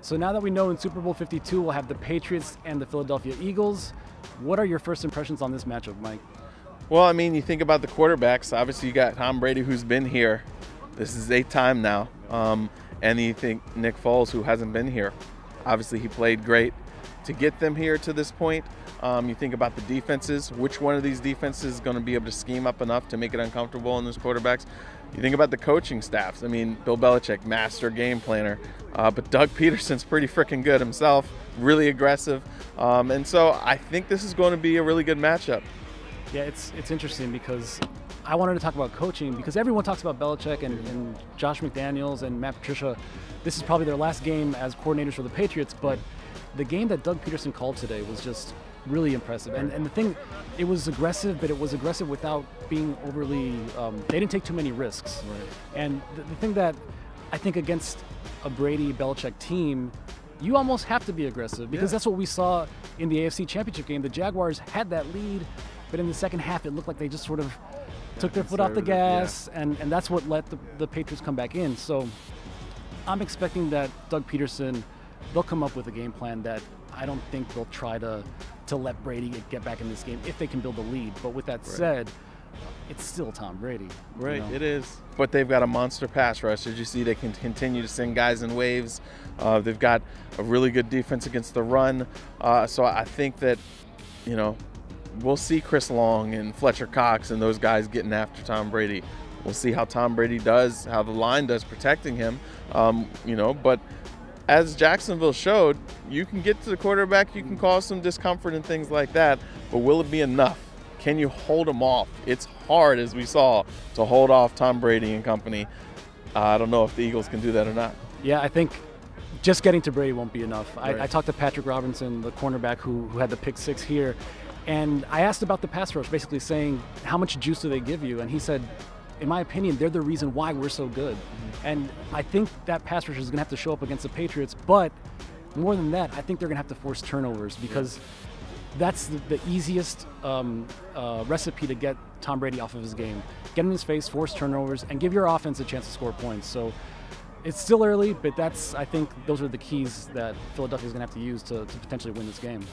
So now that we know in Super Bowl 52 we'll have the Patriots and the Philadelphia Eagles, what are your first impressions on this matchup, Mike? Well, I mean, you think about the quarterbacks. Obviously, you got Tom Brady, who's been here. This is 8th time now. And you think Nick Foles, who hasn't been here. Obviously, he played great to get them here to this point. You think about the defenses. Which one of these defenses is going to be able to scheme up enough to make it uncomfortable on those quarterbacks? You think about the coaching staffs. I mean, Bill Belichick, master game planner. But Doug Peterson's pretty freaking good himself, really aggressive. And so I think this is going to be a really good matchup. Yeah, it's interesting because I wanted to talk about coaching because everyone talks about Belichick and Josh McDaniels and Matt Patricia. This is probably their last game as coordinators for the Patriots, but the game that Doug Peterson called today was just really impressive. And the thing, it was aggressive, but it was aggressive without being overly, they didn't take too many risks. Right. And the thing that I think against a Brady-Belichick team, you almost have to be aggressive because that's what we saw in the AFC Championship game. The Jaguars had that lead, but in the second half, it looked like they just sort of took their foot off the gas, and that's what let the Patriots come back in. So I'm expecting that Doug Peterson, they'll come up with a game plan that I don't think they'll try to let Brady get back in this game if they can build a lead. But with that said, it's still Tom Brady. Right, you know? It is. But they've got a monster pass rush. As you see, they can continue to send guys in waves. They've got a really good defense against the run. So I think that, you know, we'll see Chris Long and Fletcher Cox and those guys getting after Tom Brady. We'll see how Tom Brady does, how the line does protecting him. You know, but as Jacksonville showed, you can get to the quarterback, you can cause some discomfort and things like that, but will it be enough? Can you hold him off? It's hard, as we saw, to hold off Tom Brady and company. I don't know if the Eagles can do that or not. Yeah, I think just getting to Brady won't be enough. Right. I talked to Patrick Robinson, the cornerback who had the pick six here, and I asked about the pass rush, basically saying, how much juice do they give you? And he said, in my opinion, they're the reason why we're so good. And I think that pass rush is going to have to show up against the Patriots, but more than that, I think they're going to have to force turnovers because that's the easiest recipe to get Tom Brady off of his game. Get in his face, force turnovers, and give your offense a chance to score points. So it's still early, but I think those are the keys that Philadelphia is going to have to use to potentially win this game.